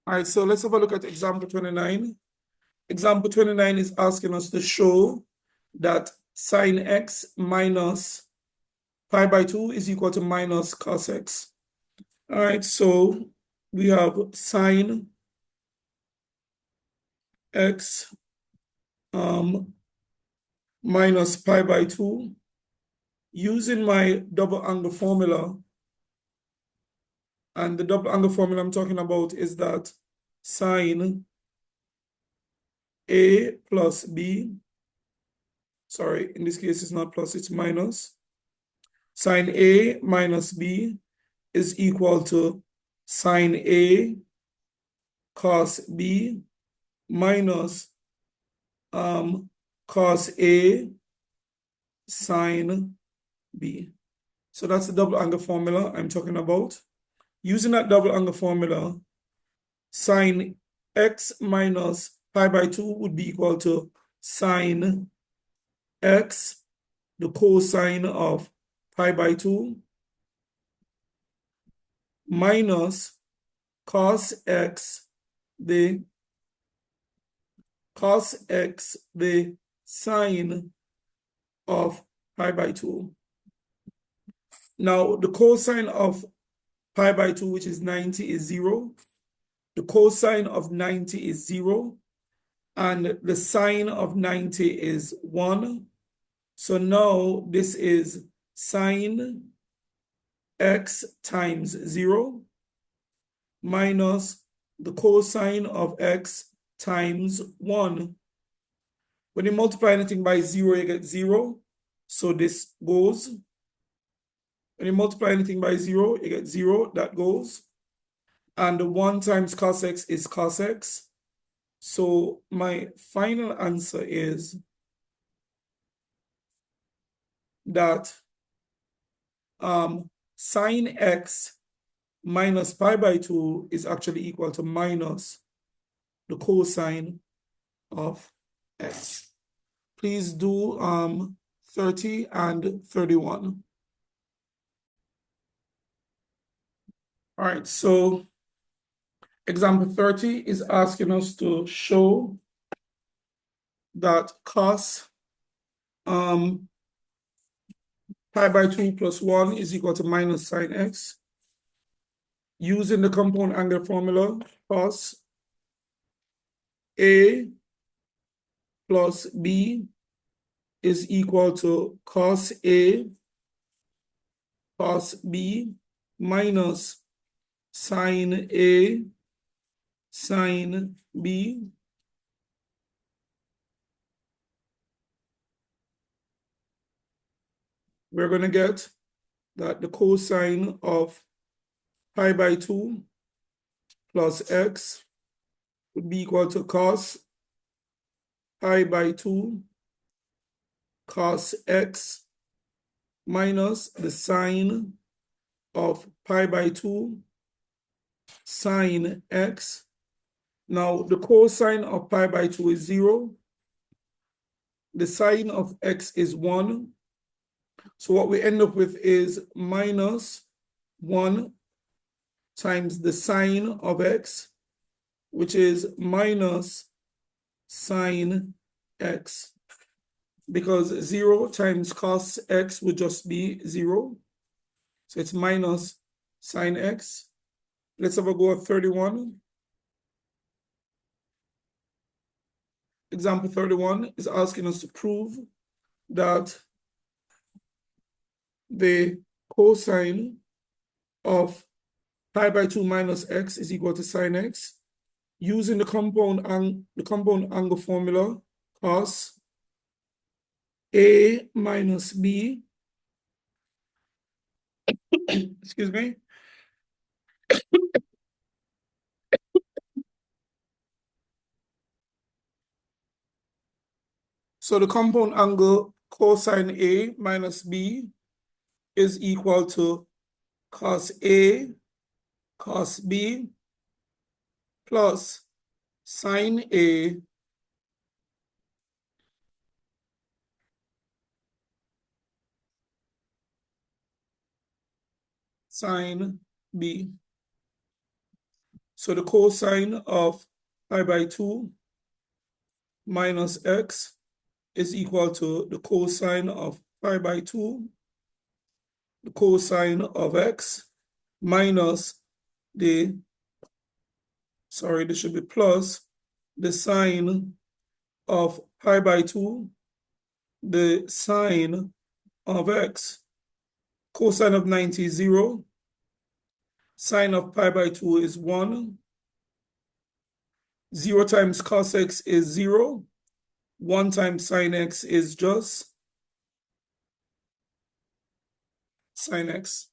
All right, so let's have a look at example 29. Example 29 is asking us to show that sine x minus pi by 2 is equal to minus cos x. All right, so we have sine x minus pi by 2. Using my double angle formula, and the double angle formula I'm talking about is that sine A plus B, sorry, in this case it's not plus, it's minus. Sine A minus B is equal to sine A cos B minus cos A sine B. So that's the double angle formula I'm talking about. Using that double angle formula, sine x minus pi by 2 would be equal to sine x, the cosine of pi by 2, minus cos x, the sine of pi by 2. Now, the cosine of pi by 2, which is 90, is 0. The cosine of 90 is 0. And the sine of 90 is 1. So now this is sine x times 0 minus the cosine of x times 1. When you multiply anything by 0, you get 0. So this goes. When you multiply anything by 0, you get 0. That goes. And the 1 times cos x is cos x. So my final answer is that sine x minus pi by 2 is actually equal to minus the cosine of x. Please do 30 and 31. All right, so example 30 is asking us to show that cos pi by 2 plus 1 is equal to minus sine x. Using the compound angle formula, cos A plus B is equal to cos A cos B minus sine A sine B. We're going to get that the cosine of pi by 2 plus x would be equal to cos pi by 2 cos x minus the sine of pi by 2 sine x. Now, the cosine of pi by 2 is 0. The sine of x is 1. So what we end up with is minus 1 times the sine of x, which is minus sine x. Because 0 times cos x would just be 0. So it's minus sine x. Let's have a go at 31. Example 31 is asking us to prove that the cosine of pi by 2 minus x is equal to sine x. Using the compound angle formula, cos A minus B, excuse me, so the compound angle cosine A minus B is equal to cos A cos B plus sine A sine B. So the cosine of pi by 2 minus x is equal to the cosine of pi by 2, the cosine of x, minus the, sorry, this should be plus the sine of pi by 2, the sine of x. Cosine of 90 is 0. Sine of pi by 2 is 1. 0 times cos x is 0. 1 times sine x is just sine x.